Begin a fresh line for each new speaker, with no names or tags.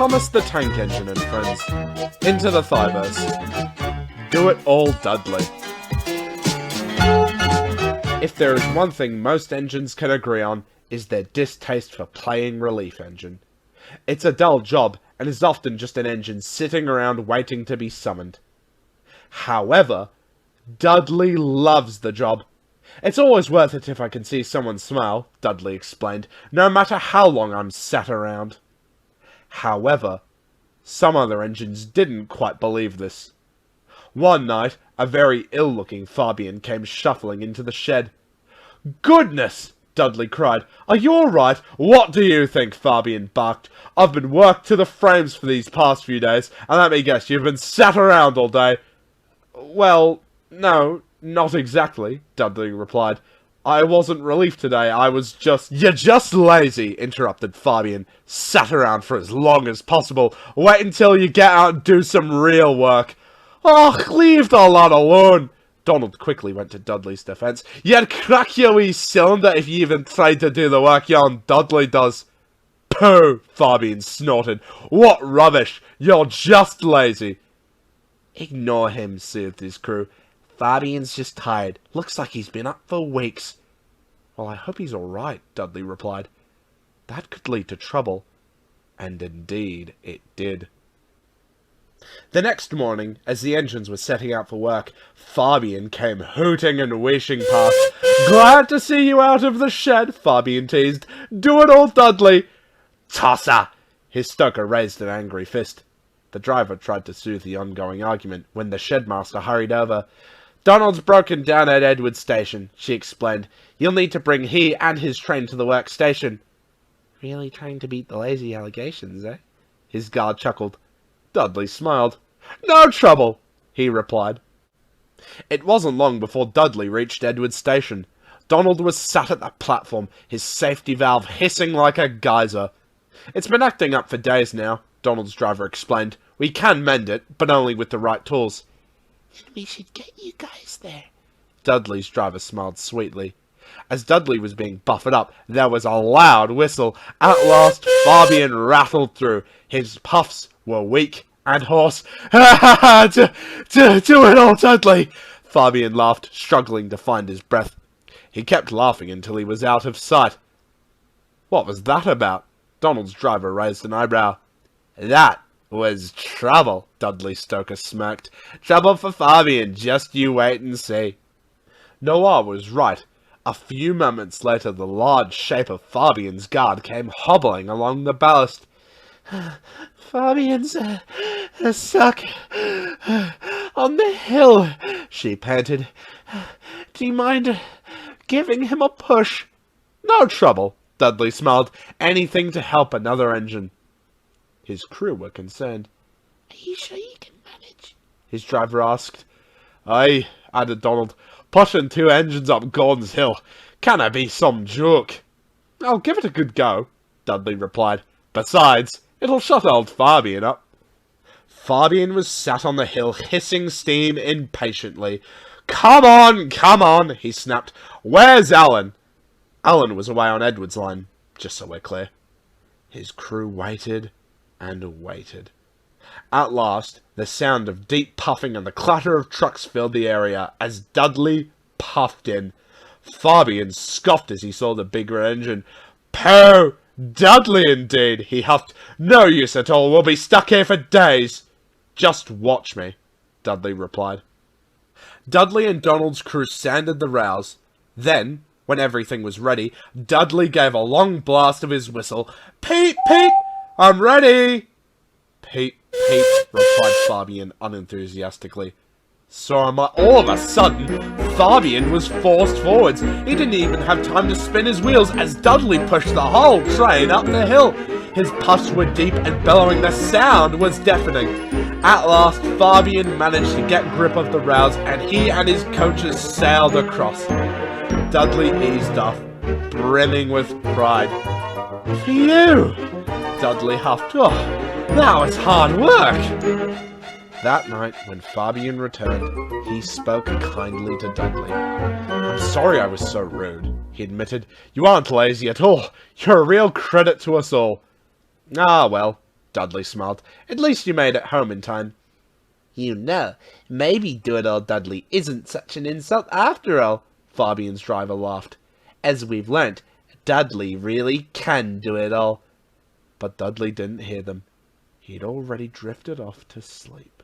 Thomas the Tank Engine and friends. Into the Thyverse. Do it all, Dudley. If there is one thing most engines can agree on, is their distaste for playing Relief Engine. It's a dull job, and is often just an engine sitting around waiting to be summoned. However, Dudley loves the job. It's always worth it if I can see someone smile, Dudley explained, no matter how long I'm sat around. However, some other engines didn't quite believe this. One night, a very ill-looking Fabian came shuffling into the shed. "Goodness!" Dudley cried. "Are you all right?" "What do you think?" Fabian barked. "I've been worked to the frames for these past few days, and let me guess, you've been sat around all day." "Well, no, not exactly," Dudley replied. "I wasn't relief today, I was just—" "You're just lazy," interrupted Fabian. "Sat around for as long as possible. Wait until you get out and do some real work." "Och, leave the lad alone!" Donald quickly went to Dudley's defence. "You'd crack your wee cylinder if you even tried to do the work yon Dudley does." "Pooh!" Fabian snorted. "What rubbish! You're just lazy." "Ignore him," soothed his crew. "Fabian's just tired. Looks like he's been up for weeks." "Well, I hope he's all right," Dudley replied. That could lead to trouble. And indeed it did. The next morning, as the engines were setting out for work, Fabian came hooting and wishing past. "Glad to see you out of the shed," Fabian teased. "Do it all, Dudley." "Tosser!" His stoker raised an angry fist. The driver tried to soothe the ongoing argument when the shedmaster hurried over. "Donald's broken down at Edward Station," she explained. "You'll need to bring he and his train to the workstation." "Really trying to beat the lazy allegations, eh?" His guard chuckled. Dudley smiled. "No trouble," he replied. It wasn't long before Dudley reached Edward Station. Donald was sat at the platform, his safety valve hissing like a geyser. "It's been acting up for days now," Donald's driver explained. "We can mend it, but only with the right tools." "Then we should get you guys there." Dudley's driver smiled sweetly. As Dudley was being buffered up, there was a loud whistle. At last, Fabian rattled through. His puffs were weak and hoarse. "Ha ha ha! Do it all, Dudley!" Fabian laughed, struggling to find his breath. He kept laughing until he was out of sight. "What was that about?" Donald's driver raised an eyebrow. "That was trouble," Dudley Stoker smirked. "Trouble for Fabian, just you wait and see." Noah was right. A few moments later, the large shape of Fabian's guard came hobbling along the ballast. "Fabian's stuck on the hill," she panted. "Do you mind giving him a push?" "No trouble," Dudley smiled. "Anything to help another engine." His crew were concerned. "Are you sure you can manage?" his driver asked. "Aye," added Donald. "Pushing 2 engines up Gordon's Hill. Can I be some joke?" "I'll give it a good go," Dudley replied. "Besides, it'll shut old Fabian up." Fabian was sat on the hill, hissing steam impatiently. Come on, he snapped. "Where's Alan?" Alan was away on Edward's line, just so we're clear. His crew waited and waited. At last, the sound of deep puffing and the clatter of trucks filled the area as Dudley puffed in. Fabian scoffed as he saw the bigger engine. "Pooh! Dudley indeed," he huffed. "No use at all. We'll be stuck here for days." "Just watch me," Dudley replied. Dudley and Donald's crew sanded the rails. Then, when everything was ready, Dudley gave a long blast of his whistle. "Pete, Pete, I'm ready!" "Pete, Pete," replied Fabian unenthusiastically. "So am I." All of a sudden, Fabian was forced forwards. He didn't even have time to spin his wheels as Dudley pushed the whole train up the hill. His puffs were deep and bellowing. The sound was deafening. At last, Fabian managed to get grip of the rails, and he and his coaches sailed across. Dudley eased off, brimming with pride. "Phew!" Dudley huffed. "Oh, that was hard work." That night, when Fabian returned, he spoke kindly to Dudley. "I'm sorry I was so rude," he admitted. "You aren't lazy at all. You're a real credit to us all." "Ah, well," Dudley smiled. "At least you made it home in time." "You know, maybe Do-It-All Dudley isn't such an insult after all," Fabian's driver laughed. "As we've learnt, Dudley really can do it all." But Dudley didn't hear them. He'd already drifted off to sleep.